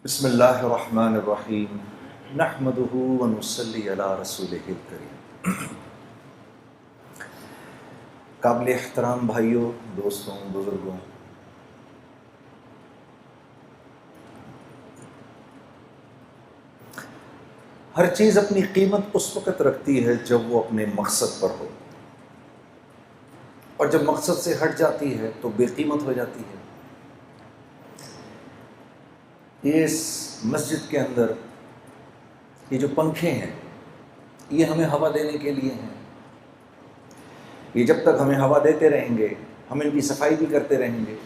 بسم اللہ الرحمن الرحیم نحمدہ ونصلی علی رسولہ الکریم۔ قابل احترام بھائیوں، دوستوں، بزرگوں، ہر چیز اپنی قیمت اس وقت رکھتی ہے جب وہ اپنے مقصد پر ہو، اور جب مقصد سے ہٹ جاتی ہے تو بے قیمت ہو جاتی ہے۔ اس مسجد کے اندر یہ جو پنکھے ہیں یہ ہمیں ہوا دینے کے لیے ہیں۔ یہ جب تک ہمیں ہوا دیتے رہیں گے ہم ان کی صفائی بھی کرتے رہیں گے،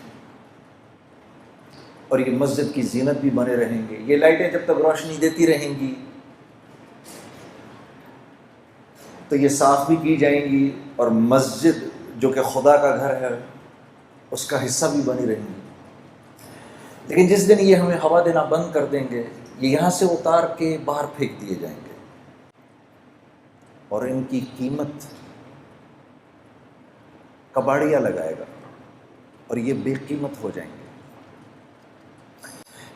اور یہ مسجد کی زینت بھی بنے رہیں گے۔ یہ لائٹیں جب تک روشنی دیتی رہیں گی تو یہ صاف بھی کی جائیں گی، اور مسجد جو کہ خدا کا گھر ہے اس کا حصہ بھی بنی رہیں گی۔ لیکن جس دن یہ ہمیں ہوا دینا بند کر دیں گے، یہ یہاں سے اتار کے باہر پھینک دیے جائیں گے، اور ان کی قیمت کباڑیا لگائے گا اور یہ بے قیمت ہو جائیں گے۔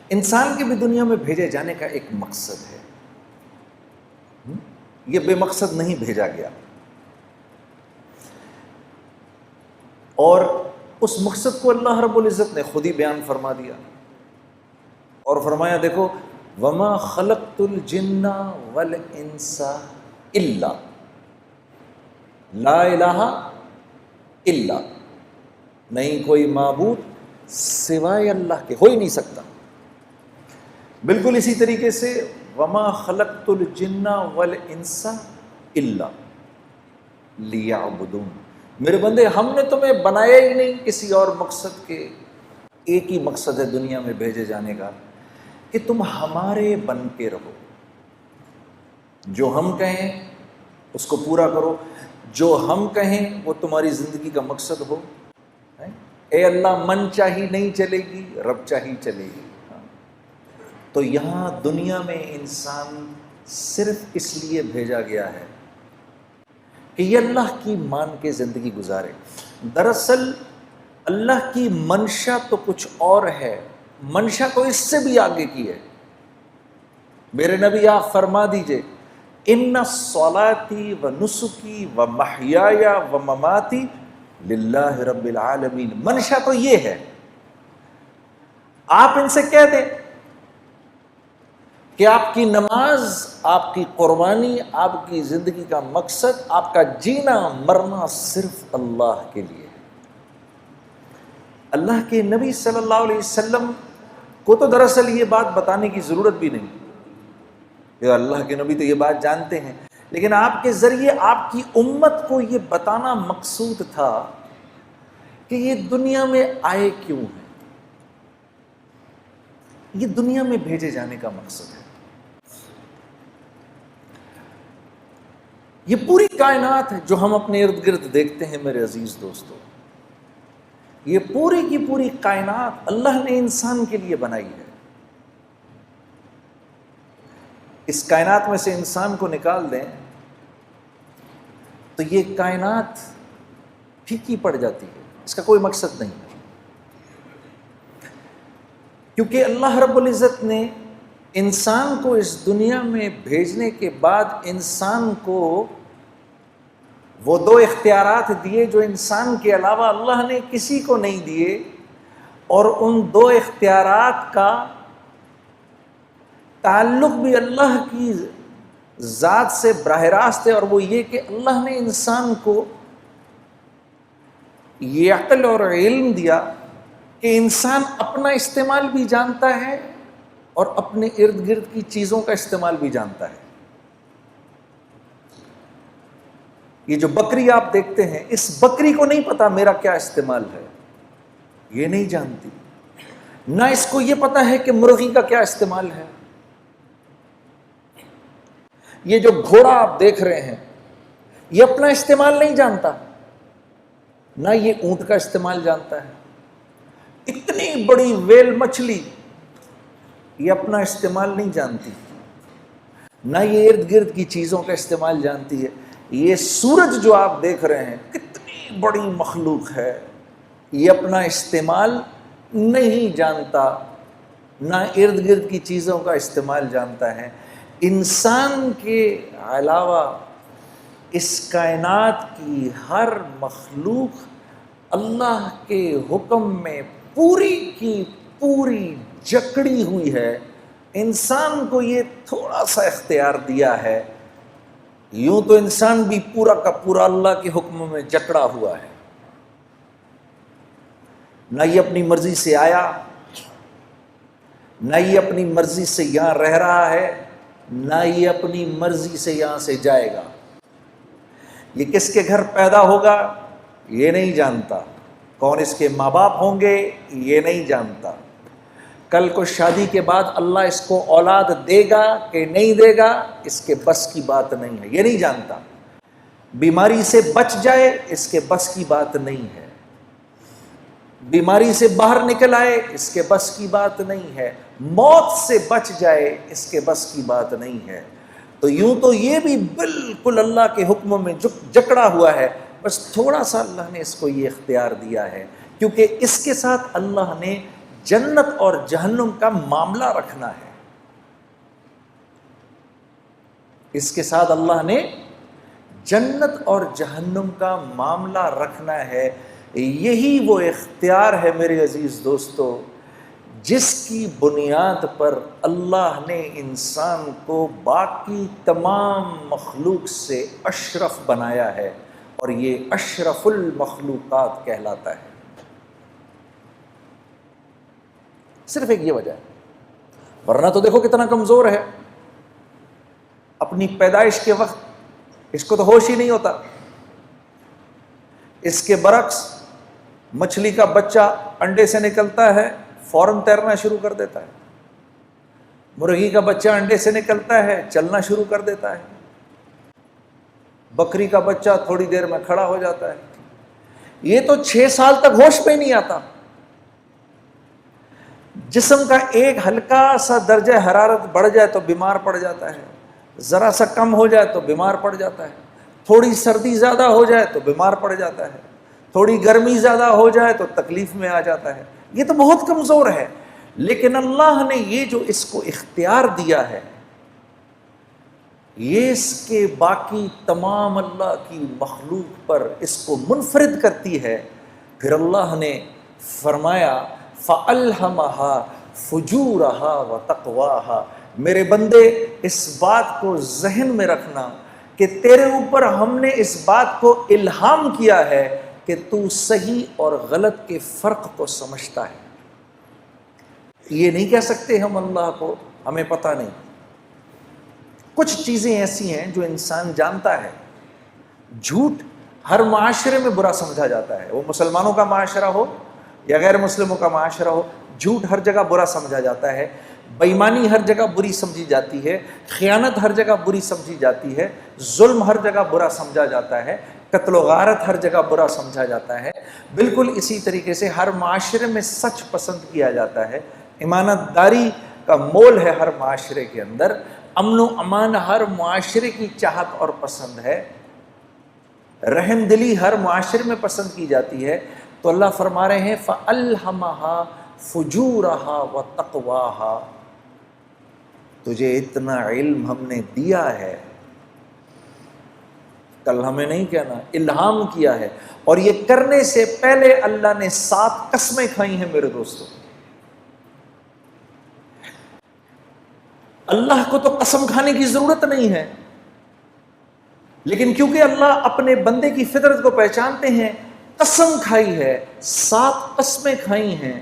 انسان کے بھی دنیا میں بھیجے جانے کا ایک مقصد ہے، یہ بے مقصد نہیں بھیجا گیا، اور اس مقصد کو اللہ رب العزت نے خود ہی بیان فرما دیا، اور فرمایا دیکھو وَمَا خَلَقْتُ الْجِنَّ وَالْإِنسَ إِلَّا لا الہ الا، نہیں کوئی معبود سوائے اللہ کے، ہو ہی نہیں سکتا۔ بالکل اسی طریقے سے وَمَا خَلَقْتُ الْجِنَّ وَالْإِنسَ إِلَّا لِيَعْبُدُونَ، میرے بندے ہم نے تمہیں بنایا ہی نہیں کسی اور مقصد کے، ایک ہی مقصد ہے دنیا میں بھیجے جانے کا کہ تم ہمارے بن کے رہو، جو ہم کہیں اس کو پورا کرو، جو ہم کہیں وہ تمہاری زندگی کا مقصد ہو۔ اے اللہ من چاہی نہیں چلے گی، رب چاہی چلے گی۔ تو یہاں دنیا میں انسان صرف اس لیے بھیجا گیا ہے کہ یہ اللہ کی مان کے زندگی گزارے۔ دراصل اللہ کی منشا تو کچھ اور ہے، منشا تو اس سے بھی آگے کی ہے۔ میرے نبی آپ فرما دیجئے ان صلاتی و نسکی و محیایا و مماتی للہ رب العالمین، منشا تو یہ ہے۔ آپ ان سے کہہ دیں کہ آپ کی نماز، آپ کی قربانی، آپ کی زندگی کا مقصد، آپ کا جینا مرنا صرف اللہ کے لیے ہے۔ اللہ کے نبی صلی اللہ علیہ وسلم کو تو دراصل یہ بات بتانے کی ضرورت بھی نہیں، کہ اللہ کے نبی تو یہ بات جانتے ہیں، لیکن آپ کے ذریعے آپ کی امت کو یہ بتانا مقصود تھا کہ یہ دنیا میں آئے کیوں ہیں، یہ دنیا میں بھیجے جانے کا مقصد ہے۔ یہ پوری کائنات ہے جو ہم اپنے ارد گرد دیکھتے ہیں میرے عزیز دوستو، یہ پوری کی پوری کائنات اللہ نے انسان کے لیے بنائی ہے۔ اس کائنات میں سے انسان کو نکال دیں تو یہ کائنات پھیکی پڑ جاتی ہے، اس کا کوئی مقصد نہیں، کیونکہ اللہ رب العزت نے انسان کو اس دنیا میں بھیجنے کے بعد انسان کو وہ دو اختیارات دیے جو انسان کے علاوہ اللہ نے کسی کو نہیں دیے، اور ان دو اختیارات کا تعلق بھی اللہ کی ذات سے براہ راست ہے، اور وہ یہ کہ اللہ نے انسان کو یہ عقل اور علم دیا کہ انسان اپنا استعمال بھی جانتا ہے اور اپنے ارد گرد کی چیزوں کا استعمال بھی جانتا ہے۔ یہ جو بکری آپ دیکھتے ہیں، اس بکری کو نہیں پتا میرا کیا استعمال ہے، یہ نہیں جانتی، نہ اس کو یہ پتا ہے کہ مرغی کا کیا استعمال ہے۔ یہ جو گھوڑا آپ دیکھ رہے ہیں یہ اپنا استعمال نہیں جانتا، نہ یہ اونٹ کا استعمال جانتا ہے۔ اتنی بڑی ویل مچھلی یہ اپنا استعمال نہیں جانتی، نہ یہ ارد گرد کی چیزوں کا استعمال جانتی ہے۔ یہ سورج جو آپ دیکھ رہے ہیں کتنی بڑی مخلوق ہے، یہ اپنا استعمال نہیں جانتا، نہ ارد گرد کی چیزوں کا استعمال جانتا ہے۔ انسان کے علاوہ اس کائنات کی ہر مخلوق اللہ کے حکم میں پوری کی پوری جکڑی ہوئی ہے۔ انسان کو یہ تھوڑا سا اختیار دیا ہے، یوں تو انسان بھی پورا کا پورا اللہ کے حکم میں جکڑا ہوا ہے۔ نہ یہ اپنی مرضی سے آیا، نہ یہ اپنی مرضی سے یہاں رہ رہا ہے، نہ یہ اپنی مرضی سے یہاں سے جائے گا۔ یہ کس کے گھر پیدا ہوگا یہ نہیں جانتا، کون اس کے ماں باپ ہوں گے یہ نہیں جانتا، کل کو شادی کے بعد اللہ اس کو اولاد دے گا کہ نہیں دے گا اس کے بس کی بات نہیں ہے، یہ نہیں جانتا۔ بیماری سے بچ جائے اس کے بس کی بات نہیں ہے، بیماری سے باہر نکل آئے اس کے بس کی بات نہیں ہے، موت سے بچ جائے اس کے بس کی بات نہیں ہے۔ تو یوں تو یہ بھی بالکل اللہ کے حکم میں جکڑا ہوا ہے، بس تھوڑا سا اللہ نے اس کو یہ اختیار دیا ہے، کیونکہ اس کے ساتھ اللہ نے جنت اور جہنم کا معاملہ رکھنا ہے۔ اس کے ساتھ اللہ نے جنت اور جہنم کا معاملہ رکھنا ہے۔ یہی وہ اختیار ہے میرے عزیز دوستو جس کی بنیاد پر اللہ نے انسان کو باقی تمام مخلوق سے اشرف بنایا ہے، اور یہ اشرف المخلوقات کہلاتا ہے۔ صرف ایک یہ وجہ ہے، ورنہ تو دیکھو کتنا کمزور ہے۔ اپنی پیدائش کے وقت اس کو تو ہوش ہی نہیں ہوتا۔ اس کے برعکس مچھلی کا بچہ انڈے سے نکلتا ہے فوراً تیرنا شروع کر دیتا ہے، مرغی کا بچہ انڈے سے نکلتا ہے چلنا شروع کر دیتا ہے، بکری کا بچہ تھوڑی دیر میں کھڑا ہو جاتا ہے۔ یہ تو 6 سال تک ہوش پہ نہیں آتا۔ جسم کا ایک ہلکا سا درجہ حرارت بڑھ جائے تو بیمار پڑ جاتا ہے، ذرا سا کم ہو جائے تو بیمار پڑ جاتا ہے، تھوڑی سردی زیادہ ہو جائے تو بیمار پڑ جاتا ہے، تھوڑی گرمی زیادہ ہو جائے تو تکلیف میں آ جاتا ہے۔ یہ تو بہت کمزور ہے، لیکن اللہ نے یہ جو اس کو اختیار دیا ہے یہ اس کے باقی تمام اللہ کی مخلوق پر اس کو منفرد کرتی ہے۔ پھر اللہ نے فرمایا فَأَلْهَمَهَا فُجُورَهَا وَتَقْوَاهَا، میرے بندے اس بات کو ذہن میں رکھنا کہ تیرے اوپر ہم نے اس بات کو الہام کیا ہے کہ تو صحیح اور غلط کے فرق کو سمجھتا ہے۔ یہ نہیں کہہ سکتے ہم اللہ کو ہمیں پتہ نہیں۔ کچھ چیزیں ایسی ہیں جو انسان جانتا ہے۔ جھوٹ ہر معاشرے میں برا سمجھا جاتا ہے، وہ مسلمانوں کا معاشرہ ہو یا غیر مسلموں کا معاشرہ ہو، جھوٹ ہر جگہ برا سمجھا جاتا ہے، بے ایمانی ہر جگہ بری سمجھی جاتی ہے، خیانت ہر جگہ بری سمجھی جاتی ہے، ظلم ہر جگہ برا سمجھا جاتا ہے، قتل و غارت ہر جگہ برا سمجھا جاتا ہے۔ بالکل اسی طریقے سے ہر معاشرے میں سچ پسند کیا جاتا ہے، امانت داری کا مول ہے ہر معاشرے کے اندر، امن و امان ہر معاشرے کی چاہت اور پسند ہے، رحم دلی ہر معاشرے میں پسند کی جاتی ہے۔ تو اللہ فرما رہے ہیں فَأَلْهَمَهَا فُجُورَهَا وَتَقْوَاهَا، تجھے اتنا علم ہم نے دیا ہے، کل ہمیں نہیں کہنا، الہام کیا ہے، اور یہ کرنے سے پہلے اللہ نے 7 قسمیں کھائی ہیں میرے دوستوں۔ اللہ کو تو قسم کھانے کی ضرورت نہیں ہے، لیکن کیونکہ اللہ اپنے بندے کی فطرت کو پہچانتے ہیں، قسم کھائی ہے، 7 قسمیں کھائی ہیں،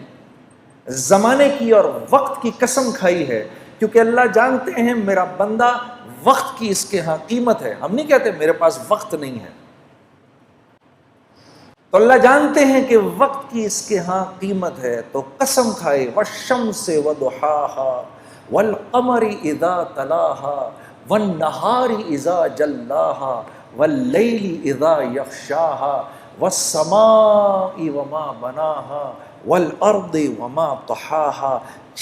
زمانے کی اور وقت کی قسم کھائی ہے، کیونکہ اللہ جانتے ہیں میرا بندہ وقت کی اس کے ہاں قیمت ہے۔ ہم نہیں کہتے میرے پاس وقت نہیں ہے، تو اللہ جانتے ہیں کہ وقت کی اس کے ہاں قیمت ہے، تو قسم کھائے وَالشَّمْسِ وَضُحَاهَا وَالْقَمَرِ إِذَا تَلَاهَا وَالنَّهَارِ إِذَا جَلَّاهَا وَاللَّيْلِ إِذَا يَغْشَاهَا وَالسَّمَاءِ وَمَا بَنَاهَا وَالْأَرْضِ وَمَا طَحَاهَا۔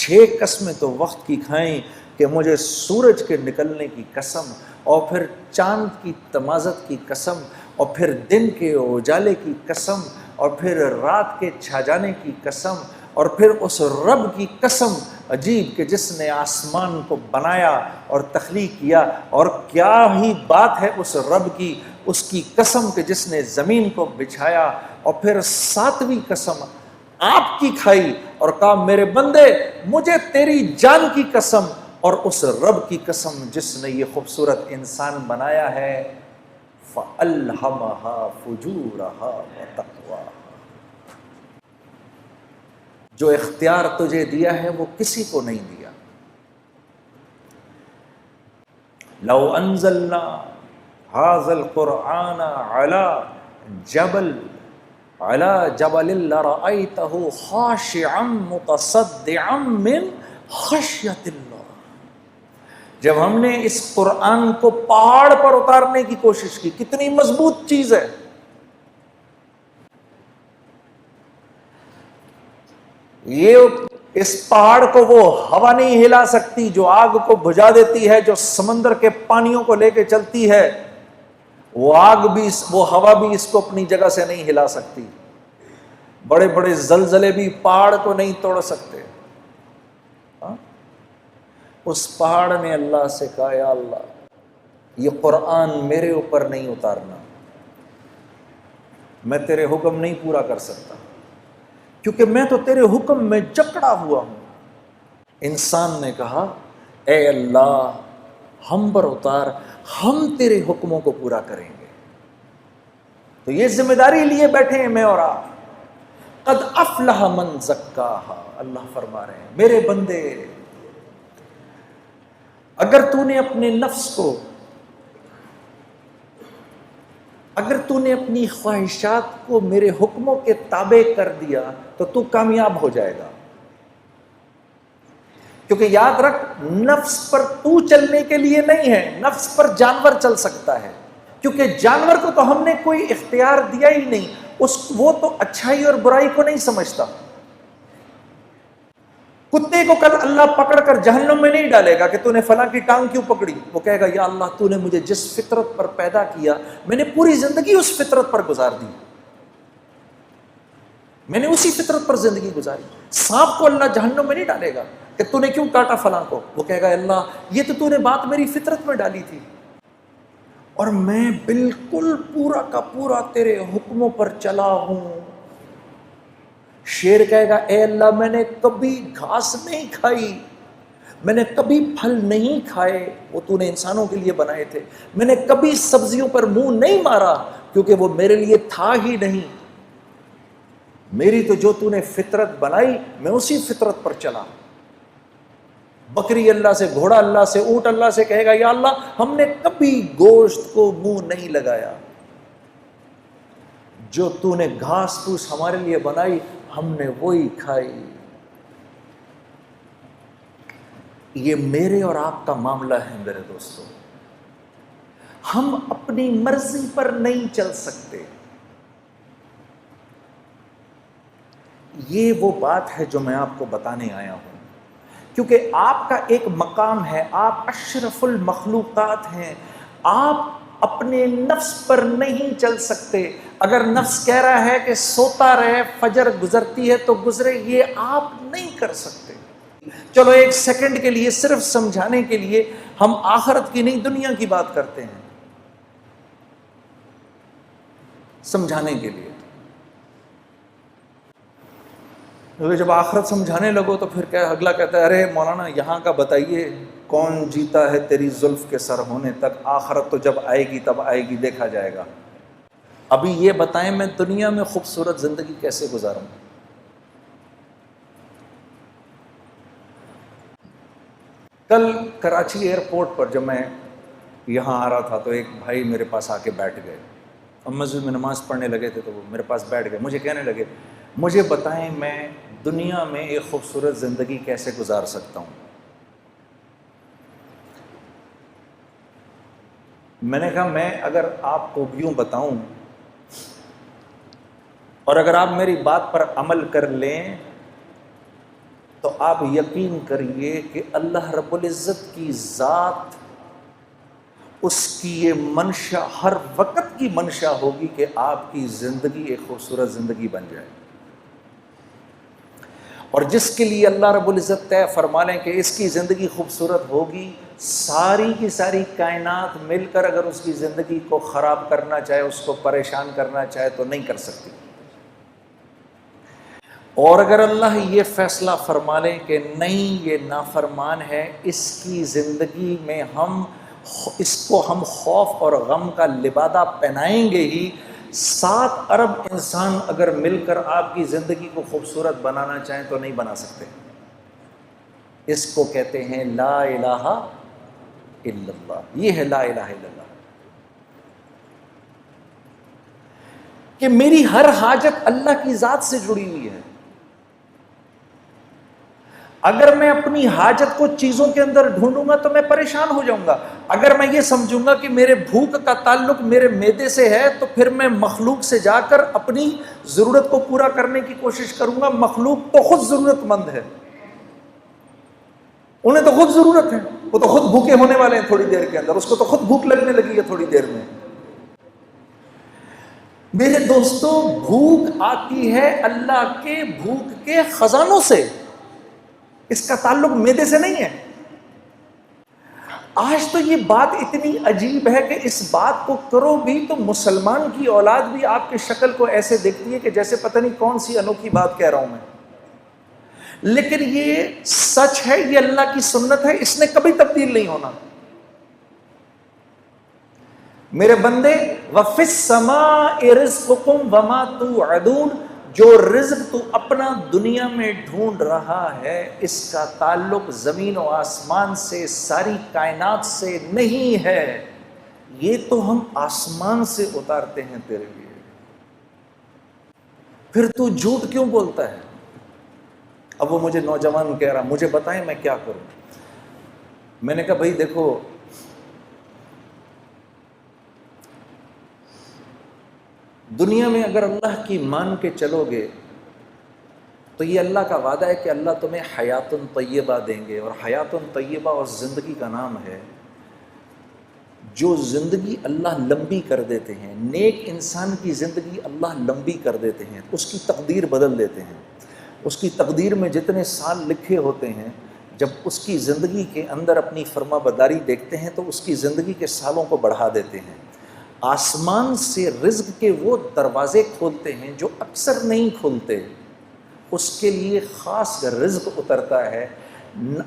6 قسمیں تو وقت کی کھائیں کہ مجھے سورج کے نکلنے کی قسم، اور پھر چاند کی تمازت کی قسم، اور پھر دن کے اجالے کی قسم، اور پھر رات کے چھا جانے کی قسم، اور پھر اس رب کی قسم عجیب کہ جس نے آسمان کو بنایا اور تخلیق کیا، اور کیا ہی بات ہے اس رب کی، اس کی قسم کہ جس نے زمین کو بچھایا، اور پھر ساتویں قسم آپ کی کھائی اور کہا میرے بندے مجھے تیری جان کی قسم، اور اس رب کی قسم جس نے یہ خوبصورت انسان بنایا ہے، فَأَلْهَمَهَا فُجُورَهَا وَتَقْوَاهَا، جو اختیار تجھے دیا ہے وہ کسی کو نہیں دیا۔ لو انزلنا هذا القرآن على جبل لرأيته خاشعا متصدعا من خشیۃ اللہ، جب ہم نے اس قرآن کو پہاڑ پر اتارنے کی کوشش کی، کتنی مضبوط چیز ہے، یہ اس پہاڑ کو وہ ہوا نہیں ہلا سکتی جو آگ کو بجھا دیتی ہے، جو سمندر کے پانیوں کو لے کے چلتی ہے، وہ آگ بھی وہ ہوا بھی اس کو اپنی جگہ سے نہیں ہلا سکتی، بڑے بڑے زلزلے بھی پہاڑ کو نہیں توڑ سکتے۔ اس پہاڑ نے اللہ سے کہا یا اللہ یہ قرآن میرے اوپر نہیں اتارنا، میں تیرے حکم نہیں پورا کر سکتا، کیونکہ میں تو تیرے حکم میں جکڑا ہوا ہوں۔ انسان نے کہا اے اللہ ہم پر اتار، ہم تیرے حکموں کو پورا کریں گے۔ تو یہ ذمہ داری لیے بیٹھے ہیں میں اور آپ۔ قد افلح من زکاہا، اللہ فرما رہے ہیں میرے بندے اگر تو نے اپنے نفس کو، اگر تو نے اپنی خواہشات کو میرے حکموں کے تابع کر دیا تو تو کامیاب ہو جائے گا، کیونکہ یاد رکھ نفس پر تو چلنے کے لیے نہیں ہے، نفس پر جانور چل سکتا ہے، کیونکہ جانور کو تو ہم نے کوئی اختیار دیا ہی نہیں، وہ تو اچھائی اور برائی کو نہیں سمجھتا۔ کتے کو کل اللہ پکڑ کر جہنم میں نہیں ڈالے گا کہ تو نے فلاں کی ٹانگ کیوں پکڑی، وہ کہے گا یا اللہ تو نے مجھے جس فطرت پر پیدا کیا میں نے پوری زندگی اس فطرت پر گزار دی، میں نے اسی فطرت پر زندگی گزاری۔ سانپ کو اللہ جہنم میں نہیں ڈالے گا کہ تو نے کیوں کاٹا فلاں کو، وہ کہے گا اللہ یہ تو نے بات میری فطرت میں ڈالی تھی، اور میں بالکل پورا کا پورا تیرے حکموں پر چلا ہوں۔ شیر کہے گا اے اللہ میں نے کبھی گھاس نہیں کھائی، میں نے کبھی پھل نہیں کھائے، وہ تو نے انسانوں کے لیے بنائے تھے، میں نے کبھی سبزیوں پر منہ نہیں مارا کیونکہ وہ میرے لیے تھا ہی نہیں، میری تو جو تو نے فطرت بنائی میں اسی فطرت پر چلا۔ بکری اللہ سے، گھوڑا اللہ سے، اونٹ اللہ سے کہے گا یا اللہ ہم نے کبھی گوشت کو منہ نہیں لگایا، جو تو نے گھاس پھوس ہمارے لیے بنائی ہم نے وہی کھائی۔ یہ میرے اور آپ کا معاملہ ہے میرے دوستو، ہم اپنی مرضی پر نہیں چل سکتے۔ یہ وہ بات ہے جو میں آپ کو بتانے آیا ہوں، کیونکہ آپ کا ایک مقام ہے، آپ اشرف المخلوقات ہیں، آپ اپنے نفس پر نہیں چل سکتے۔ اگر نفس کہہ رہا ہے کہ سوتا رہے فجر گزرتی ہے تو گزرے، یہ آپ نہیں کر سکتے۔ چلو ایک سیکنڈ کے لیے صرف سمجھانے کے لیے ہم آخرت کی نہیں دنیا کی بات کرتے ہیں، سمجھانے کے لیے، کیونکہ جب آخرت سمجھانے لگو تو پھر کیا اگلا کہتا ہے ارے مولانا یہاں کا بتائیے کون جیتا ہے تیری زلف کے سر ہونے تک، آخرت تو جب آئے گی تب آئے گی، دیکھا جائے گا، ابھی یہ بتائیں میں دنیا میں خوبصورت زندگی کیسے گزاروں۔ کل کراچی ایئرپورٹ پر جب میں یہاں آ رہا تھا تو ایک بھائی میرے پاس آ کے بیٹھ گئے، ہم مسجد میں نماز پڑھنے لگے تھے تو وہ میرے پاس بیٹھ گئے، مجھے کہنے لگے مجھے بتائیں میں دنیا میں ایک خوبصورت زندگی کیسے گزار سکتا ہوں۔ میں نے کہا میں اگر آپ کو یوں بتاؤں اور اگر آپ میری بات پر عمل کر لیں تو آپ یقین کریے کہ اللہ رب العزت کی ذات، اس کی یہ منشا ہر وقت کی منشا ہوگی کہ آپ کی زندگی ایک خوبصورت زندگی بن جائے، اور جس کے لیے اللہ رب العزت طے فرما لیں کہ اس کی زندگی خوبصورت ہوگی، ساری کی ساری کائنات مل کر اگر اس کی زندگی کو خراب کرنا چاہے، اس کو پریشان کرنا چاہے تو نہیں کر سکتی۔ اور اگر اللہ یہ فیصلہ فرما لیں کہ نہیں یہ نافرمان ہے، اس کی زندگی میں اس کو ہم خوف اور غم کا لبادہ پہنائیں گے ہی، 7 ارب انسان اگر مل کر آپ کی زندگی کو خوبصورت بنانا چاہیں تو نہیں بنا سکتے۔ اس کو کہتے ہیں لا الہ الا اللہ۔ یہ ہے لا الہ الا اللہ، کہ میری ہر حاجت اللہ کی ذات سے جڑی ہوئی ہے۔ اگر میں اپنی حاجت کو چیزوں کے اندر ڈھونڈوں گا تو میں پریشان ہو جاؤں گا۔ اگر میں یہ سمجھوں گا کہ میرے بھوک کا تعلق میرے معدے سے ہے تو پھر میں مخلوق سے جا کر اپنی ضرورت کو پورا کرنے کی کوشش کروں گا۔ مخلوق تو خود ضرورت مند ہے، انہیں تو خود ضرورت ہے، وہ تو خود بھوکے ہونے والے ہیں تھوڑی دیر کے اندر، اس کو تو خود بھوک لگنے لگی ہے تھوڑی دیر میں۔ میرے دوستو، بھوک آتی ہے اللہ کے بھوک کے خزانوں سے، اس کا تعلق معدے سے نہیں ہے۔ آج تو یہ بات اتنی عجیب ہے کہ اس بات کو کرو بھی تو مسلمان کی اولاد بھی آپ کی شکل کو ایسے دیکھتی ہے کہ جیسے پتہ نہیں کون سی انوکھی بات کہہ رہا ہوں میں، لیکن یہ سچ ہے، یہ اللہ کی سنت ہے، اس نے کبھی تبدیل نہیں ہونا۔ میرے بندے، وَفِي السَّمَاءِ رِزْقُكُمْ وَمَا تُوعَدُونَ، جو رزق تو اپنا دنیا میں ڈھونڈ رہا ہے اس کا تعلق زمین و آسمان سے، ساری کائنات سے نہیں ہے، یہ تو ہم آسمان سے اتارتے ہیں تیرے لیے، پھر تو جھوٹ کیوں بولتا ہے؟ اب وہ مجھے نوجوان کہہ رہا مجھے بتائیں میں کیا کروں۔ میں نے کہا بھائی دیکھو، دنیا میں اگر اللہ کی مان کے چلو گے تو یہ اللہ کا وعدہ ہے کہ اللہ تمہیں حیات طیبہ دیں گے، اور حیات طیبہ اور زندگی کا نام ہے۔ جو زندگی اللہ لمبی کر دیتے ہیں، نیک انسان کی زندگی اللہ لمبی کر دیتے ہیں، اس کی تقدیر بدل دیتے ہیں۔ اس کی تقدیر میں جتنے سال لکھے ہوتے ہیں، جب اس کی زندگی کے اندر اپنی فرما برداری دیکھتے ہیں تو اس کی زندگی کے سالوں کو بڑھا دیتے ہیں۔ آسمان سے رزق کے وہ دروازے کھولتے ہیں جو اکثر نہیں کھولتے، اس کے لیے خاص رزق اترتا ہے۔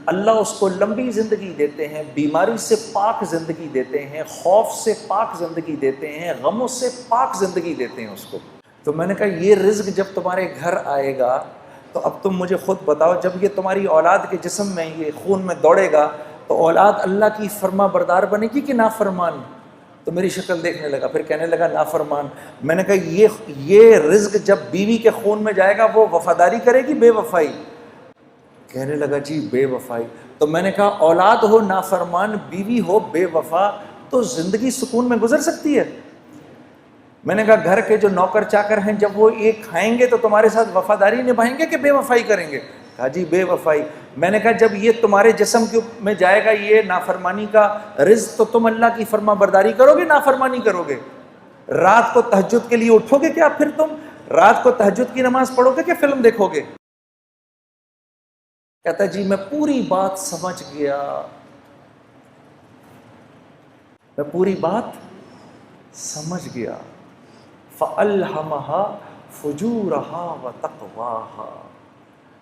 اللہ اس کو لمبی زندگی دیتے ہیں، بیماری سے پاک زندگی دیتے ہیں، خوف سے پاک زندگی دیتے ہیں، غموں سے پاک زندگی دیتے ہیں اس کو۔ تو میں نے کہا یہ رزق جب تمہارے گھر آئے گا تو اب تم مجھے خود بتاؤ، جب یہ تمہاری اولاد کے جسم میں یہ خون میں دوڑے گا تو اولاد اللہ کی فرما بردار بنے گی کہ نافرمان؟ تو میری شکل دیکھنے لگا، پھر کہنے لگا نافرمان۔ میں نے کہا یہ رزق جب بیوی کے خون میں جائے گا وہ وفاداری کرے گی بے وفائی؟ کہنے لگا جی بے وفائی۔ تو میں نے کہا اولاد ہو نافرمان، بیوی ہو بے وفا، تو زندگی سکون میں گزر سکتی ہے؟ میں نے کہا گھر کے جو نوکر چاکر ہیں جب وہ یہ کھائیں گے تو تمہارے ساتھ وفاداری نبھائیں گے کہ بے وفائی کریں گے؟ کہا جی بے وفائی۔ میں نے کہا جب یہ تمہارے جسم میں جائے گا یہ نافرمانی کا رزق تو تم اللہ کی فرما برداری کرو گے نافرمانی کرو گے؟ رات کو تہجد کے لیے اٹھو گے کیا پھر تم؟ رات کو تہجد کی نماز پڑھو گے کہ فلم دیکھو گے؟ کہتا جی میں پوری بات سمجھ گیا، میں پوری بات سمجھ گیا۔ فَأَلْهَمَهَا فُجُورَهَا وَتَقْوَاهَا۔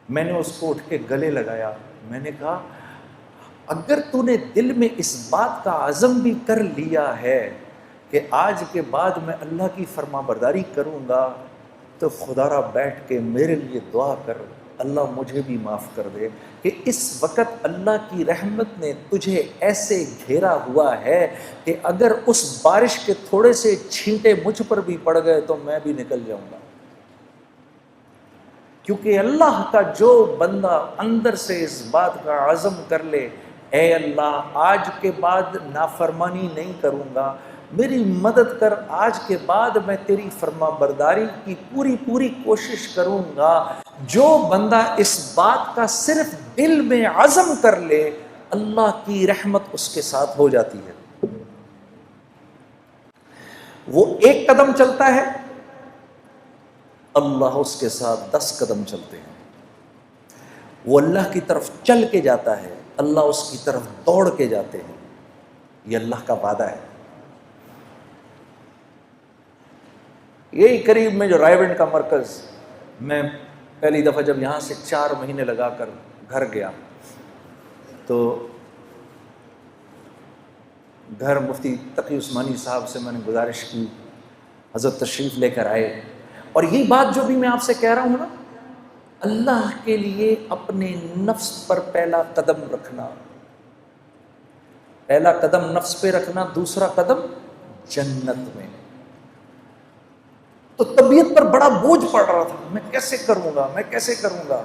میں نے اس کو اٹھ کے گلے لگایا، میں نے کہا اگر تو نے دل میں اس بات کا عزم بھی کر لیا ہے کہ آج کے بعد میں اللہ کی فرما برداری کروں گا تو خدا را بیٹھ کے میرے لیے دعا کر، اللہ مجھے بھی معاف کر دے کہ اس وقت اللہ کی رحمت نے تجھے ایسے گھیرا ہوا ہے کہ اگر اس بارش کے تھوڑے سے چھینٹے مجھ پر بھی پڑ گئے تو میں بھی نکل جاؤں گا۔ کیونکہ اللہ کا جو بندہ اندر سے اس بات کا عزم کر لے، اے اللہ آج کے بعد نافرمانی نہیں کروں گا، میری مدد کر، آج کے بعد میں تیری فرما برداری کی پوری کوشش کروں گا، جو بندہ اس بات کا صرف دل میں عزم کر لے اللہ کی رحمت اس کے ساتھ ہو جاتی ہے۔ وہ ایک قدم چلتا ہے، اللہ اس کے ساتھ 10 قدم چلتے ہیں۔ وہ اللہ کی طرف چل کے جاتا ہے، اللہ اس کی طرف دوڑ کے جاتے ہیں. یہ اللہ کا وعدہ ہے. یہی قریب میں جو رائے کا مرکز، میں پہلی دفعہ جب یہاں سے 4 مہینے لگا کر گھر گیا تو گھر مفتی تقی عثمانی صاحب سے میں نے گزارش کی حضرت تشریف لے کر آئے. اور یہی بات جو بھی میں آپ سے کہہ رہا ہوں نا، اللہ کے لیے اپنے نفس پر پہلا قدم رکھنا، پہلا قدم نفس پہ رکھنا، دوسرا قدم جنت میں. تو طبیعت پر بڑا بوجھ پڑ رہا تھا، میں کیسے کروں گا، میں کیسے کروں گا.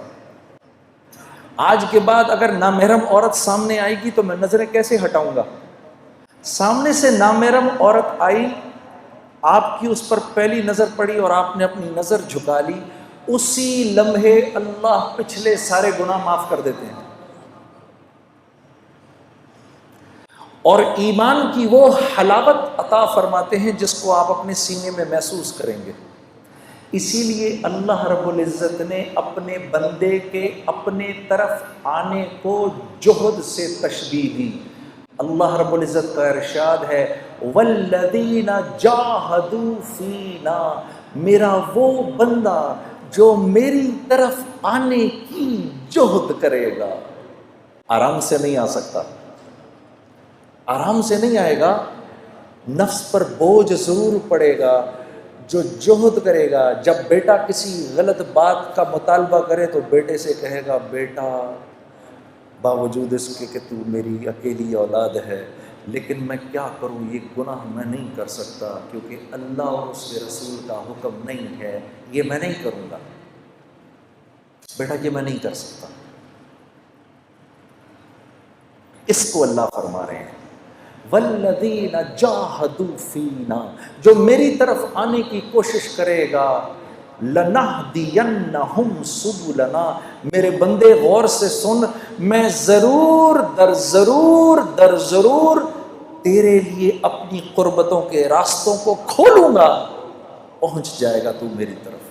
آج کے بعد اگر نامحرم عورت سامنے آئے گی تو میں نظریں کیسے ہٹاؤں گا. سامنے سے نامحرم عورت آئی، آپ کی اس پر پہلی نظر پڑی اور آپ نے اپنی نظر جھکا لی، اسی لمحے اللہ پچھلے سارے گناہ معاف کر دیتے ہیں. اور ایمان کی وہ حلاوت عطا فرماتے ہیں جس کو آپ اپنے سینے میں محسوس کریں گے. اسی لیے اللہ رب العزت نے اپنے بندے کے اپنے طرف آنے کو جہد سے تشبیہ دی. اللہ رب العزت کا ارشاد ہے والذین جاہدوا فینا، میرا وہ بندہ جو میری طرف آنے کی جہد کرے گا. آرام سے نہیں آ سکتا، آرام سے نہیں آئے گا، نفس پر بوجھ ضرور پڑے گا. جو جہد کرے گا، جب بیٹا کسی غلط بات کا مطالبہ کرے تو بیٹے سے کہے گا بیٹا باوجود اس کے کہ تو میری اکیلی اولاد ہے لیکن میں کیا کروں، یہ گناہ میں نہیں کر سکتا کیونکہ اللہ اور اس کے رسول کا حکم نہیں ہے، یہ میں نہیں کروں گا بیٹا، یہ میں نہیں کر سکتا. اس کو اللہ فرما رہے ہیں والذین جاہدوا فینا، جو میری طرف آنے کی کوشش کرے گا، لنہدینہم سبلنا، میرے بندے غور سے سن، میں ضرور در ضرور تیرے لیے اپنی قربتوں کے راستوں کو کھولوں گا، پہنچ جائے گا تو میری طرف.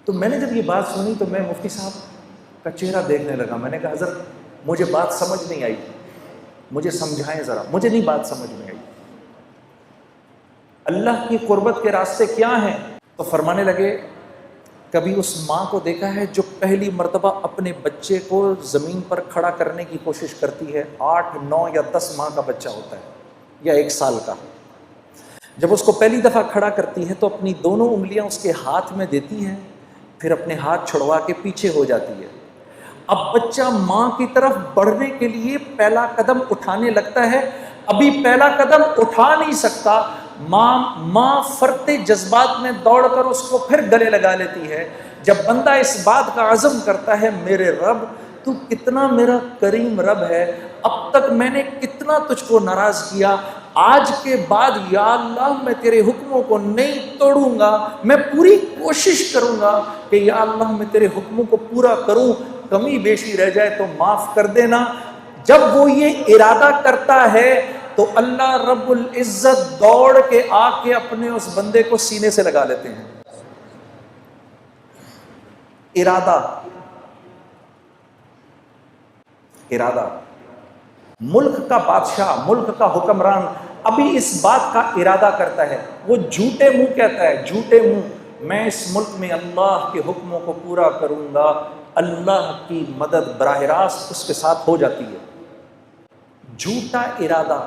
تو میں نے جب یہ بات سنی تو میں مفتی صاحب کا چہرہ دیکھنے لگا. میں نے کہا حضرت مجھے بات سمجھ نہیں آئی، مجھے سمجھائیں ذرا، مجھے نہیں بات سمجھ میں آئی. اللہ کی قربت کے راستے کیا ہیں؟ تو فرمانے لگے کبھی اس ماں کو دیکھا ہے جو پہلی مرتبہ اپنے بچے کو زمین پر کھڑا کرنے کی کوشش کرتی ہے، 8، 9 یا 10 ماہ کا بچہ ہوتا ہے یا 1 سال کا. جب اس کو پہلی دفعہ کھڑا کرتی ہے تو اپنی دونوں انگلیاں اس کے ہاتھ میں دیتی ہیں، پھر اپنے ہاتھ چھڑوا کے پیچھے ہو جاتی ہے. اب بچہ ماں کی طرف بڑھنے کے لیے پہلا قدم اٹھانے لگتا ہے، ابھی پہلا قدم اٹھا نہیں سکتا، ماں فرتے جذبات میں دوڑ کر اس کو پھر گلے لگا لیتی ہے. جب بندہ اس بات کا عزم کرتا ہے میرے رب تو کتنا میرا کریم رب ہے، اب تک میں نے کتنا تجھ کو ناراض کیا، آج کے بعد یا اللہ میں تیرے حکموں کو نہیں توڑوں گا، میں پوری کوشش کروں گا کہ یا اللہ میں تیرے حکموں کو پورا کروں، کمی بیشی رہ جائے تو معاف کر دینا. جب وہ یہ ارادہ کرتا ہے تو اللہ رب العزت دوڑ کے آ کے اپنے اس بندے کو سینے سے لگا لیتے ہیں. ارادہ ملک کا بادشاہ، ملک کا حکمران ابھی اس بات کا ارادہ کرتا ہے، وہ جھوٹے منہ کہتا ہے، جھوٹے منہ میں اس ملک میں اللہ کے حکموں کو پورا کروں گا، اللہ کی مدد براہ راست اس کے ساتھ ہو جاتی ہے. جھوٹا ارادہ،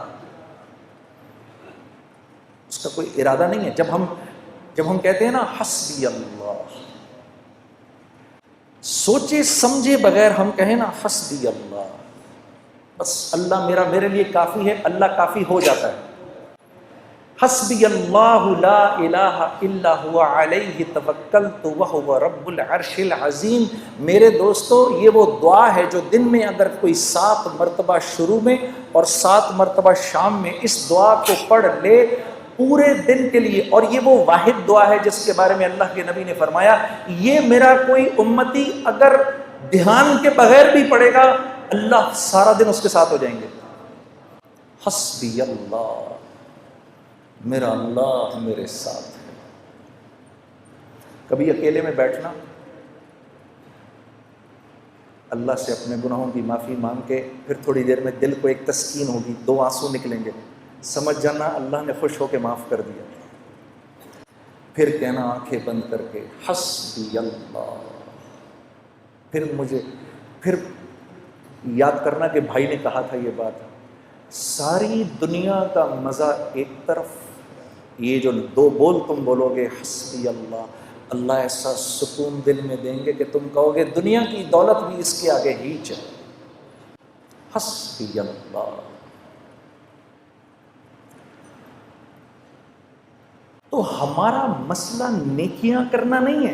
اس کا کوئی ارادہ نہیں ہے. جب ہم کہتے ہیں نا حسبی اللہ، سوچے سمجھے بغیر ہم کہیں نا حسبی اللہ، بس اللہ میرے لیے کافی ہے، اللہ کافی ہو جاتا ہے. حسبی اللہ لا الہ الا هو علیہ توکلت وہو رب العرش العظیم. میرے دوستو یہ وہ دعا ہے جو دن میں اگر کوئی 7 مرتبہ شروع میں اور 7 مرتبہ شام میں اس دعا کو پڑھ لے پورے دن کے لیے، اور یہ وہ واحد دعا ہے جس کے بارے میں اللہ کے نبی نے فرمایا یہ میرا کوئی امتی اگر دھیان کے بغیر بھی پڑھے گا اللہ سارا دن اس کے ساتھ ہو جائیں گے. حسبی اللہ، میرا اللہ میرے ساتھ ہے. کبھی اکیلے میں بیٹھنا، اللہ سے اپنے گناہوں کی معافی مانگ کے پھر تھوڑی دیر میں دل کو ایک تسکین ہوگی، 2 آنسو نکلیں گے، سمجھ جانا اللہ نے خوش ہو کے معاف کر دیا۔ پھر کہنا آنکھیں بند کر کے حسبی اللہ، پھر یاد کرنا کہ بھائی نے کہا تھا یہ بات، ساری دنیا کا مزہ ایک طرف، یہ جو 2 بول تم بولو گے حسبی اللہ، اللہ ایسا سکون دل میں دیں گے کہ تم کہو گے دنیا کی دولت بھی اس کے آگے ہیچ ہے۔ حسبی اللہ۔ تو ہمارا مسئلہ نیکیاں کرنا نہیں ہے،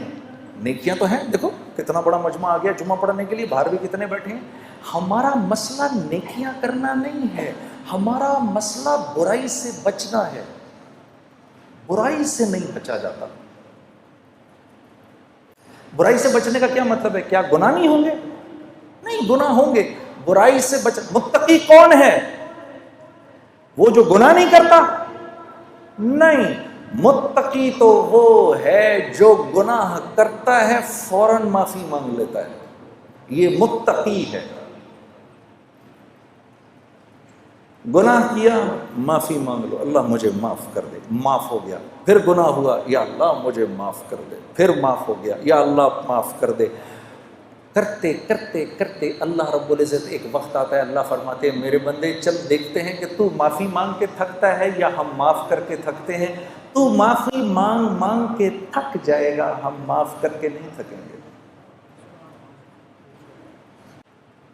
نیکیاں تو ہیں، دیکھو کتنا بڑا مجمع آ گیا جمعہ پڑھنے کے لیے، باہر بھی کتنے بیٹھے ہیں۔ ہمارا مسئلہ نیکیاں کرنا نہیں ہے، ہمارا مسئلہ برائی سے بچنا ہے۔ برائی سے نہیں بچا جاتا۔ برائی سے بچنے کا کیا مطلب ہے؟ کیا گناہ نہیں ہوں گے؟ نہیں، گناہ ہوں گے، برائی سے بچ۔ متقی کون ہے؟ وہ جو گناہ نہیں کرتا؟ نہیں، متقی تو وہ ہے جو گناہ کرتا ہے فوراً معافی مانگ لیتا ہے، یہ متقی ہے۔ گناہ کیا معافی مانگ لو، اللہ مجھے معاف کر دے، معاف ہو گیا۔ پھر گناہ ہوا، یا اللہ مجھے معاف کر دے، پھر معاف ہو گیا، یا اللہ معاف کر دے۔ کرتے کرتے کرتے اللہ رب العزت ایک وقت آتا ہے، اللہ فرماتے ہیں میرے بندے چل دیکھتے ہیں کہ تو معافی مانگ کے تھکتا ہے یا ہم معاف کر کے تھکتے ہیں۔ تو معافی مانگ مانگ کے تھک جائے گا، ہم معاف کر کے نہیں تھکیں گے۔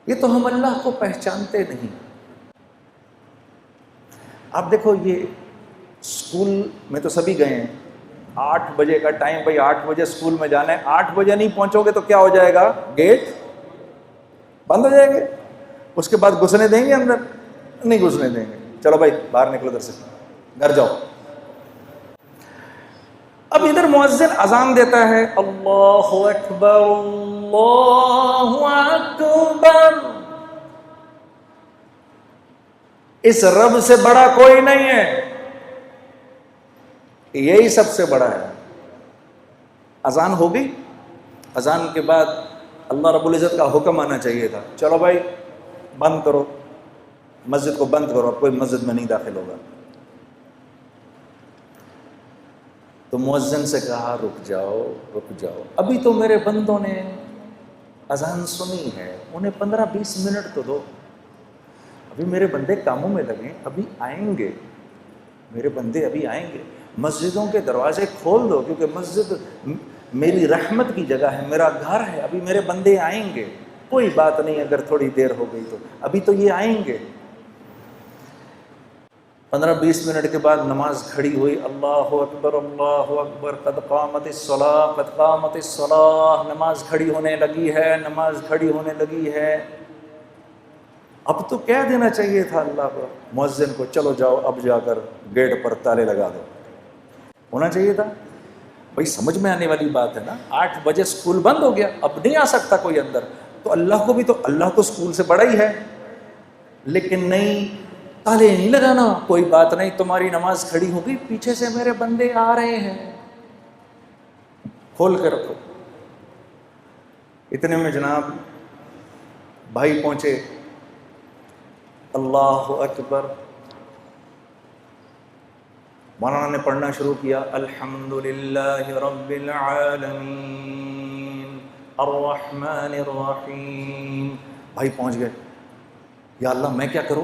یہ تو ہم اللہ کو پہچانتے نہیں۔ آپ دیکھو، یہ اسکول میں تو سبھی گئے ہیں، 8 بجے کا ٹائم، بھائی 8 بجے اسکول میں جانا ہے، 8 بجے نہیں پہنچو گے تو کیا ہو جائے گا؟ گیٹ بند ہو جائیں گے۔ اس کے بعد گھسنے دیں گے اندر؟ نہیں گھسنے دیں گے، چلو بھائی باہر نکلو، ادھر سے گھر جاؤ۔ اب ادھر مؤذن اذان دیتا ہے، اللہ اکبر اللہ اکبر، اس رب سے بڑا کوئی نہیں ہے، یہی سب سے بڑا ہے۔ اذان ہو گئی، اذان کے بعد اللہ رب العزت کا حکم آنا چاہیے تھا، چلو بھائی بند کرو، مسجد کو بند کرو، اب کوئی مسجد میں نہیں داخل ہوگا۔ تو مؤذن سے کہا رک جاؤ رک جاؤ، ابھی تو میرے بندوں نے اذان سنی ہے، انہیں 15-20 منٹ تو دو، ابھی میرے بندے کاموں میں لگیں، ابھی آئیں گے، میرے بندے ابھی آئیں گے۔ مسجدوں کے دروازے کھول دو، کیونکہ مسجد میری رحمت کی جگہ ہے، میرا گھر ہے، ابھی میرے بندے آئیں گے، کوئی بات نہیں اگر تھوڑی دیر ہو گئی تو، ابھی تو یہ آئیں گے۔ 15-20 منٹ کے بعد نماز کھڑی ہوئی، اللہ اکبر قد قامت الصلاۃ قد قامت الصلاۃ، نماز کھڑی ہونے لگی ہے، نماز کھڑی ہونے لگی ہے۔ اب تو کہہ دینا چاہیے تھا اللہ کو، مؤذن کو، چلو جاؤ اب جا کر گیٹ پر تالے لگا دو، ہونا چاہیے تھا۔ بھائی سمجھ میں آنے والی بات ہے نا، 8 بجے اسکول بند ہو گیا، اب نہیں آ سکتا کوئی اندر، تو اللہ کو بھی تو، اللہ تو اسکول سے بڑا ہی ہے، لیکن نہیں، تالے نہیں لگانا، کوئی بات نہیں، تمہاری نماز کھڑی ہوگی، پیچھے سے میرے بندے آ رہے ہیں، کھول کے رکھو۔ اتنے میں جناب بھائی پہنچے، اللہ اکبر، مولانا نے پڑھنا شروع کیا، الحمدللہ رب العالمین الرحمن الرحیم۔ بھائی پہنچ گئے، یا اللہ میں کیا کروں؟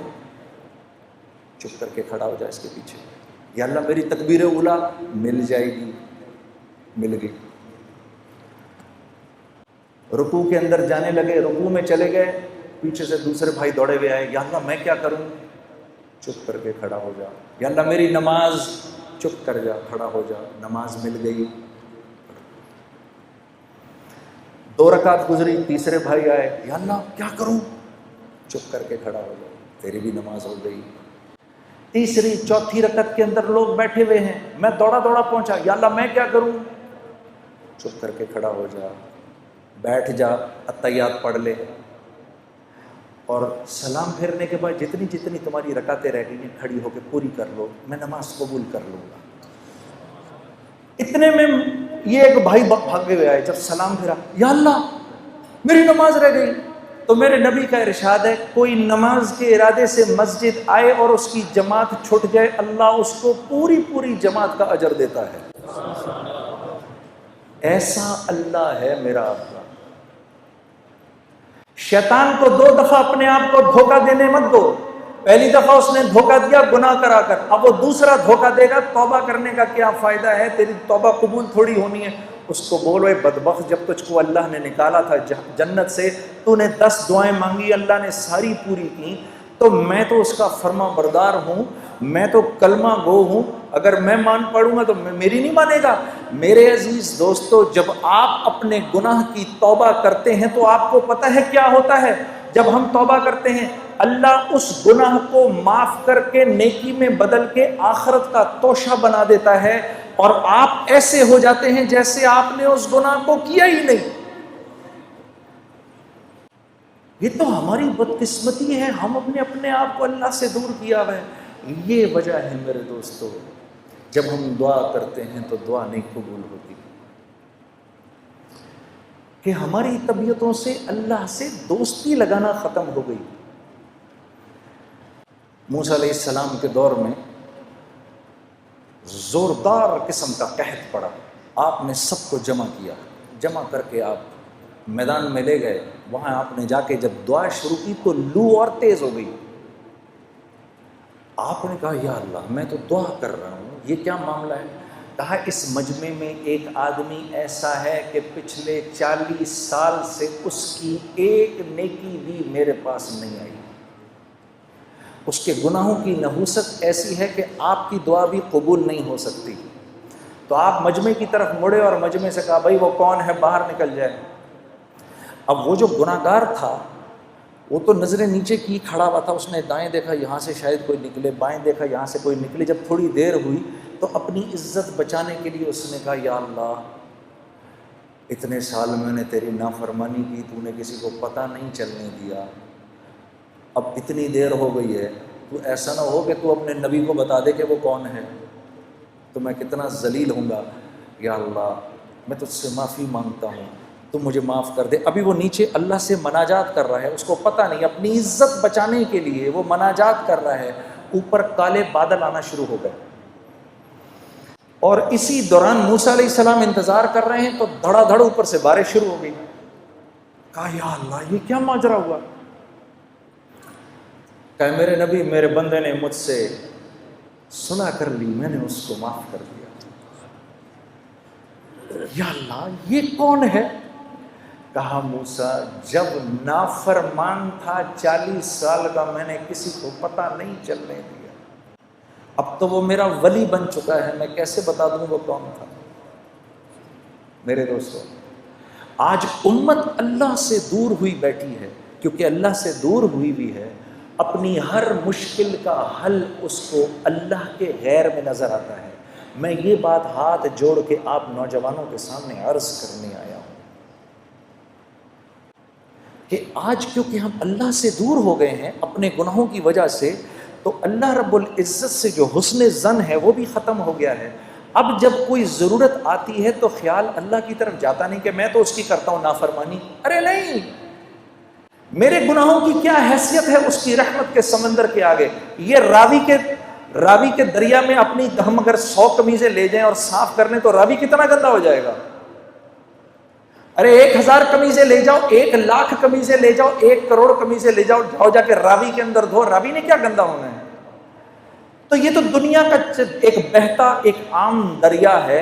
چپ کر کے کھڑا ہو جائے اس کے پیچھے، یا اللہ میری تکبیر اولیٰ مل جائے گی، مل گئی۔ رکوع کے اندر جانے لگے، رکوع میں چلے گئے، پیچھے سے دوسرے بھائی دوڑے ہوئے آئے، یا اللہ میں کیا کروں؟ چپ کر کے کھڑا ہو جا، یا اللہ میری نماز، چپ کر جا، کھڑا ہو جا، نماز مل گئی۔ 2 رکعت گزری، تیسرے بھائی آئے، یا اللہ کیا کروں؟ چپ کر کے کھڑا ہو جا، تیری بھی نماز ہو گئی۔ تیسری چوتھی رکعت کے اندر لوگ بیٹھے ہوئے ہیں، میں دوڑا دوڑا پہنچا، یا اللہ میں کیا کروں؟ چپ کر کے کھڑا ہو جا، بیٹھ جا، اتحیات پڑھ لے، اور سلام پھیرنے کے بعد جتنی جتنی تمہاری رکعتیں رہ گئی ہیں کھڑی ہو کے پوری کر لو، میں نماز قبول کر لوں گا۔ اتنے میں یہ ایک بھائی بھاگے ہوئے آئے، جب سلام پھیرا، یا اللہ میری نماز رہ گئی، تو میرے نبی کا ارشاد ہے کوئی نماز کے ارادے سے مسجد آئے اور اس کی جماعت چھٹ جائے، اللہ اس کو پوری پوری جماعت کا اجر دیتا ہے۔ ایسا اللہ ہے میرا آپ کا۔ شیطان کو 2 دفعہ اپنے آپ کو دھوکہ دینے مت دو۔ پہلی دفعہ اس نے دھوکہ دیا گناہ کرا کر، اب وہ دوسرا دھوکہ دے گا توبہ کرنے کا کیا فائدہ ہے، تیری توبہ قبول تھوڑی ہونی ہے۔ اس کو بولو اے بدبخت، جب تجھ کو اللہ نے نکالا تھا جنت سے، تو نے 10 دعائیں مانگی، اللہ نے ساری پوری کی، تو میں تو اس کا فرما بردار ہوں، میں تو کلمہ گو ہوں، اگر میں مان پڑوں گا تو میری نہیں مانے گا۔ میرے عزیز دوستو، جب آپ اپنے گناہ کی توبہ کرتے ہیں تو آپ کو پتہ ہے کیا ہوتا ہے؟ جب ہم توبہ کرتے ہیں اللہ اس گناہ کو معاف کر کے نیکی میں بدل کے آخرت کا توشہ بنا دیتا ہے، اور آپ ایسے ہو جاتے ہیں جیسے آپ نے اس گناہ کو کیا ہی نہیں۔ یہ تو ہماری بدقسمتی ہے، ہم اپنے آپ کو اللہ سے دور کیا ہے۔ یہ وجہ ہے میرے دوستو، جب ہم دعا کرتے ہیں تو دعا نہیں قبول ہوتی، کہ ہماری طبیعتوں سے اللہ سے دوستی لگانا ختم ہو گئی۔ موسیٰ علیہ السلام کے دور میں زوردار قسم کا قحط پڑا، آپ نے سب کو جمع کیا، جمع کر کے آپ میدان میں لے گئے، وہاں آپ نے جا کے جب دعا شروع کی تو لو اور تیز ہو گئی۔ آپ نے کہا یا اللہ میں تو دعا کر رہا ہوں، یہ کیا معاملہ ہے؟ کہا اس مجمع میں ایک آدمی ایسا ہے کہ پچھلے 40 سال سے اس کی ایک نیکی بھی میرے پاس نہیں آئی، اس کے گناہوں کی نحوست ایسی ہے کہ آپ کی دعا بھی قبول نہیں ہو سکتی۔ تو آپ مجمع کی طرف مڑے اور مجمع سے کہا بھائی وہ کون ہے باہر نکل جائے۔ اب وہ جو گناہگار تھا وہ تو نظریں نیچے کی کھڑا ہوا تھا، اس نے دائیں دیکھا یہاں سے شاید کوئی نکلے، بائیں دیکھا یہاں سے کوئی نکلے۔ جب تھوڑی دیر ہوئی تو اپنی عزت بچانے کے لیے اس نے کہا یا اللہ اتنے سال میں نے تیری نافرمانی کی، تو نے کسی کو پتہ نہیں چلنے دیا، اب اتنی دیر ہو گئی ہے، تو ایسا نہ ہو کہ تو اپنے نبی کو بتا دے کہ وہ کون ہے، تو میں کتنا ذلیل ہوں گا۔ یا اللہ میں تجھ سے معافی مانگتا ہوں، تو مجھے معاف کر دے۔ ابھی وہ نیچے اللہ سے مناجات کر رہا ہے، اس کو پتہ نہیں، اپنی عزت بچانے کے لیے وہ مناجات کر رہا ہے۔ اوپر کالے بادل آنا شروع ہو گئے، اور اسی دوران موسیٰ علیہ السلام انتظار کر رہے ہیں تو دھڑا دھڑ اوپر سے بارش شروع ہو گئی۔ کہا یا اللہ یہ کیا ماجرا ہوا؟ کہ میرے نبی میرے بندے نے مجھ سے صلح کر لی، میں نے اس کو معاف کر دیا۔ یا اللہ یہ کون ہے؟ کہا موسیٰ جب نافرمان تھا 40 سال کا، میں نے کسی کو پتہ نہیں چلنے دیا، اب تو وہ میرا ولی بن چکا ہے، میں کیسے بتا دوں وہ کون تھا؟ میرے دوستو آج امت اللہ سے دور ہوئی بیٹھی ہے، کیونکہ اللہ سے دور ہوئی بھی ہے، اپنی ہر مشکل کا حل اس کو اللہ کے غیر میں نظر آتا ہے۔ میں یہ بات ہاتھ جوڑ کے آپ نوجوانوں کے سامنے عرض کرنے آیا ہوں کہ آج کیونکہ ہم اللہ سے دور ہو گئے ہیں اپنے گناہوں کی وجہ سے، تو اللہ رب العزت سے جو حسن ظن ہے وہ بھی ختم ہو گیا ہے۔ اب جب کوئی ضرورت آتی ہے تو خیال اللہ کی طرف جاتا نہیں کہ میں تو اس کی کرتا ہوں نافرمانی، ارے نہیں، میرے گناہوں کی کیا حیثیت ہے اس کی رحمت کے سمندر کے آگے؟ یہ راوی کے دریا میں اپنی ہم اگر 100 قمیضیں لے جائیں اور صاف کر لیں تو راوی کتنا گندا ہو جائے گا؟ ارے 1000 قمیضیں لے جاؤ، 1,00,000 قمیضیں لے جاؤ، 1 کروڑ قمیضیں لے جاؤ، جاؤ جا کے راوی کے اندر دھو، راوی نے کیا گندا ہونا ہے؟ تو یہ تو دنیا کا ایک بہتا ایک عام دریا ہے،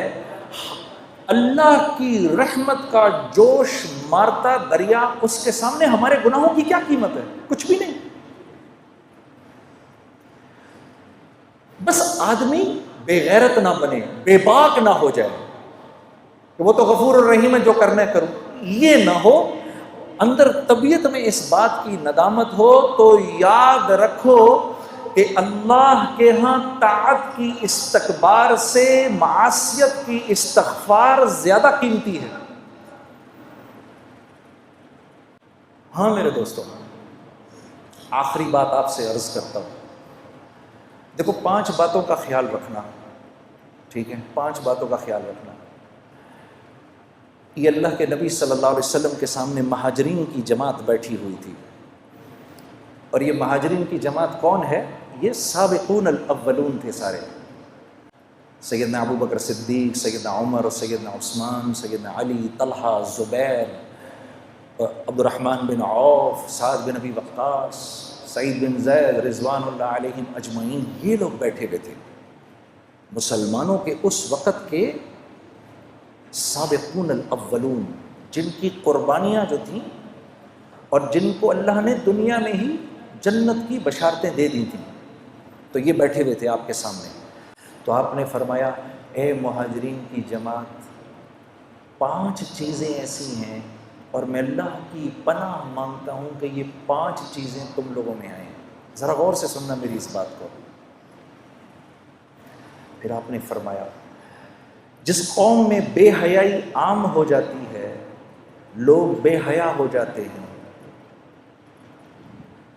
اللہ کی رحمت کا جوش مارتا دریا، اس کے سامنے ہمارے گناہوں کی کیا قیمت ہے؟ کچھ بھی نہیں۔ بس آدمی بے غیرت نہ بنے، بے باک نہ ہو جائے کہ وہ تو غفور الرحیم ہے جو کرنا ہے کروں، یہ نہ ہو، اندر طبیعت میں اس بات کی ندامت ہو تو یاد رکھو کہ اللہ کے ہاں طاعت کی استکبار سے معصیت کی استغفار زیادہ قیمتی ہے۔ ہاں میرے دوستو آخری بات آپ سے عرض کرتا ہوں، دیکھو 5 باتوں کا خیال رکھنا، ٹھیک ہے؟ 5 باتوں کا خیال رکھنا۔ یہ اللہ کے نبی صلی اللہ علیہ وسلم کے سامنے مہاجرین کی جماعت بیٹھی ہوئی تھی، اور یہ مہاجرین کی جماعت کون ہے؟ یہ سابقون الاولون تھے سارے، سیدنا ابو بکر صدیق، سیدنا عمر، سیدنا عثمان، سیدنا علی، طلحہ، زبیر، عبد الرحمن بن عوف، سعد بن ابی وقاص، سعید بن زید، رضوان اللہ علیہم اجمعین، یہ لوگ بیٹھے ہوئے تھے، مسلمانوں کے اس وقت کے سابقون الاولون، جن کی قربانیاں جو تھیں اور جن کو اللہ نے دنیا میں ہی جنت کی بشارتیں دے دی تھیں، تو یہ بیٹھے ہوئے تھے آپ کے سامنے۔ تو آپ نے فرمایا اے مہاجرین کی جماعت، 5 چیزیں ایسی ہیں اور میں اللہ کی پناہ مانگتا ہوں کہ یہ 5 چیزیں تم لوگوں میں آئیں۔ ذرا غور سے سننا میری اس بات کو۔ پھر آپ نے فرمایا جس قوم میں بے حیائی عام ہو جاتی ہے، لوگ بے حیا ہو جاتے ہیں،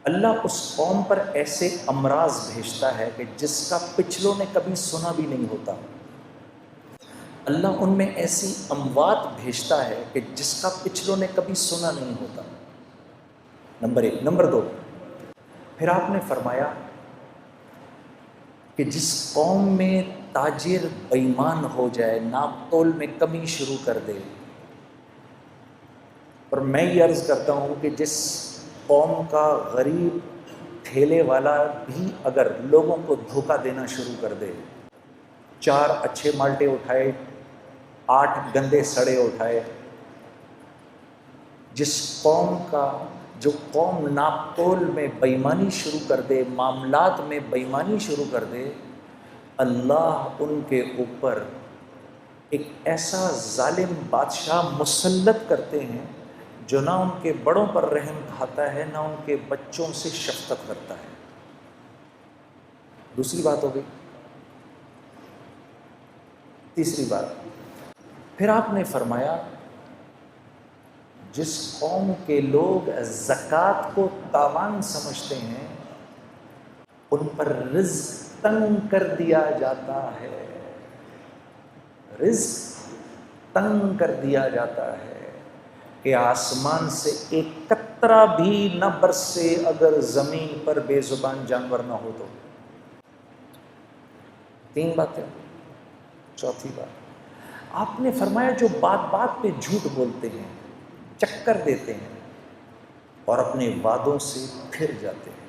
اللہ اس قوم پر ایسے امراض بھیجتا ہے کہ جس کا پچھلوں نے کبھی سنا بھی نہیں ہوتا۔ اللہ ان میں ایسی اموات بھیجتا ہے کہ جس کا پچھلوں نے کبھی سنا نہیں ہوتا۔ نمبر 1۔ نمبر 2، پھر آپ نے فرمایا کہ جس قوم میں تاجر بے ایمان ہو جائے، ناپ تول میں کمی شروع کر دے، اور میں یہ عرض کرتا ہوں کہ جس قوم کا غریب ٹھیلے والا بھی اگر لوگوں کو دھوکہ دینا شروع کر دے، 4 اچھے مالٹے اٹھائے، 8 گندے سڑے اٹھائے، جس قوم کا جو قوم ناپ تول میں بے ایمانی شروع کر دے، معاملات میں بے ایمانی شروع کر دے، اللہ ان کے اوپر ایک ایسا ظالم بادشاہ مسلط کرتے ہیں جو نہ ان کے بڑوں پر رحم کھاتا ہے، نہ ان کے بچوں سے شفقت کرتا ہے۔ دوسری بات ہو گئی۔ تیسری بات، پھر آپ نے فرمایا جس قوم کے لوگ زکوٰۃ کو تاوان سمجھتے ہیں، ان پر رزق تنگ کر دیا جاتا ہے، رزق تنگ کر دیا جاتا ہے کہ آسمان سے ایک قطرہ بھی نہ برسے اگر زمین پر بے زبان جانور نہ ہو تو۔ 3 باتیں۔ چوتھی بات، آپ نے فرمایا جو بات بات پہ جھوٹ بولتے ہیں، چکر دیتے ہیں اور اپنے وعدوں سے پھر جاتے ہیں۔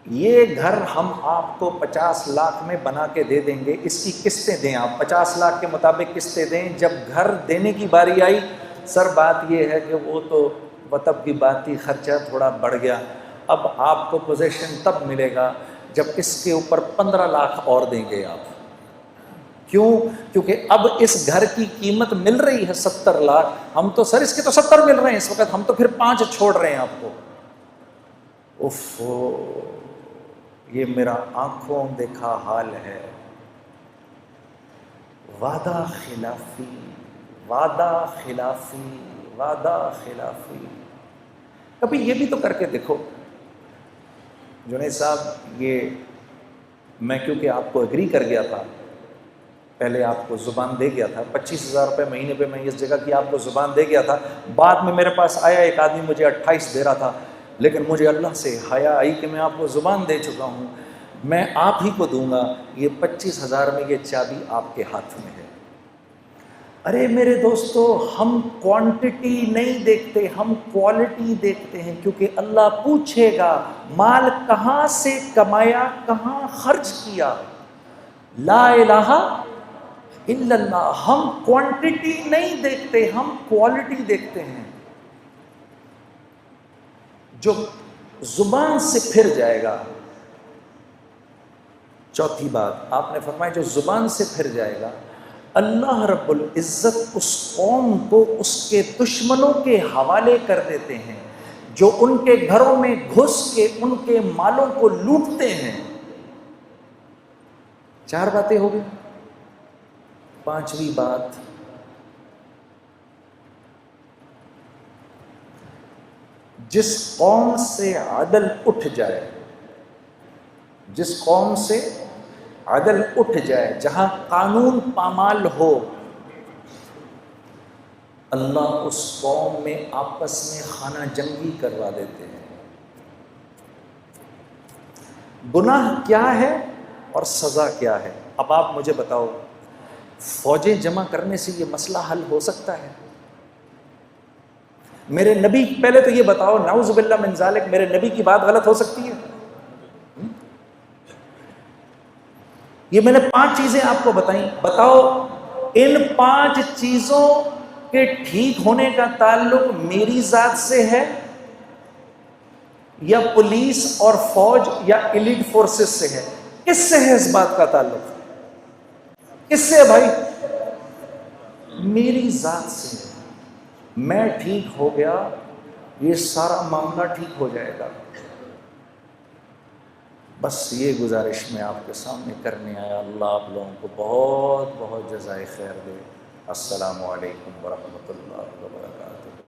یہ گھر ہم آپ کو 50 لاکھ میں بنا کے دے دیں گے، اس کی قسطیں دیں، آپ 50 لاکھ کے مطابق قسطیں دیں۔ جب گھر دینے کی باری آئی، سر بات یہ ہے کہ وہ تو وطب کی بات تھی، خرچہ تھوڑا بڑھ گیا، اب آپ کو پوزیشن تب ملے گا جب اس کے اوپر 15 لاکھ اور دیں گے آپ۔ کیوں؟ کیونکہ اب اس گھر کی قیمت مل رہی ہے 70 لاکھ، ہم تو سر اس کے تو 70 مل رہے ہیں اس وقت، ہم تو پھر 5 چھوڑ رہے ہیں آپ کو۔ اف، یہ میرا آنکھوں دیکھا حال ہے۔ وعدہ خلافی، وعدہ خلافی، وعدہ خلافی۔ کبھی یہ بھی تو کر کے دیکھو جنید صاحب، یہ میں کیونکہ آپ کو ایگری کر گیا تھا، پہلے آپ کو زبان دے گیا تھا، 25,000 روپے مہینے پہ میں اس جگہ کی آپ کو زبان دے گیا تھا، بعد میں میرے پاس آیا ایک آدمی مجھے 28 دے رہا تھا، لیکن مجھے اللہ سے حیا آئی کہ میں آپ کو زبان دے چکا ہوں، میں آپ ہی کو دوں گا، یہ 25,000 میں یہ چابی آپ کے ہاتھ میں ہے۔ ارے میرے دوستو، ہم کوانٹٹی نہیں دیکھتے، ہم کوالٹی دیکھتے ہیں، کیونکہ اللہ پوچھے گا مال کہاں سے کمایا، کہاں خرچ کیا۔ لا الہ الا اللہ۔ ہم کوانٹٹی نہیں دیکھتے، ہم کوالٹی دیکھتے ہیں۔ جو زبان سے پھر جائے گا، چوتھی بات آپ نے فرمایا جو زبان سے پھر جائے گا، اللہ رب العزت اس قوم کو اس کے دشمنوں کے حوالے کر دیتے ہیں جو ان کے گھروں میں گھس کے ان کے مالوں کو لوٹتے ہیں۔ 4 باتیں ہو گئی۔ 5ویں بات، جس قوم سے عدل اٹھ جائے، جس قوم سے عدل اٹھ جائے، جہاں قانون پامال ہو، اللہ اس قوم میں آپس میں خانہ جنگی کروا دیتے ہیں۔ گناہ کیا ہے اور سزا کیا ہے؟ اب آپ مجھے بتاؤ، فوجیں جمع کرنے سے یہ مسئلہ حل ہو سکتا ہے؟ میرے نبی، پہلے تو یہ بتاؤ، نعوذ باللہ من ذالک، میرے نبی کی بات غلط ہو سکتی ہے؟ یہ میں نے 5 چیزیں آپ کو بتائیں، بتاؤ ان 5 چیزوں کے ٹھیک ہونے کا تعلق میری ذات سے ہے یا پولیس اور فوج یا ایلیٹ فورسز سے ہے؟ کس سے ہے اس بات کا تعلق؟ کس سے ہے بھائی؟ میری ذات سے ہے۔ میں ٹھیک ہو گیا، یہ سارا معاملہ ٹھیک ہو جائے گا۔ بس یہ گزارش میں آپ کے سامنے کرنے آیا۔ اللہ آپ لوگوں کو بہت بہت جزائے خیر دے۔ السلام علیکم ورحمۃ اللہ وبرکاتہ۔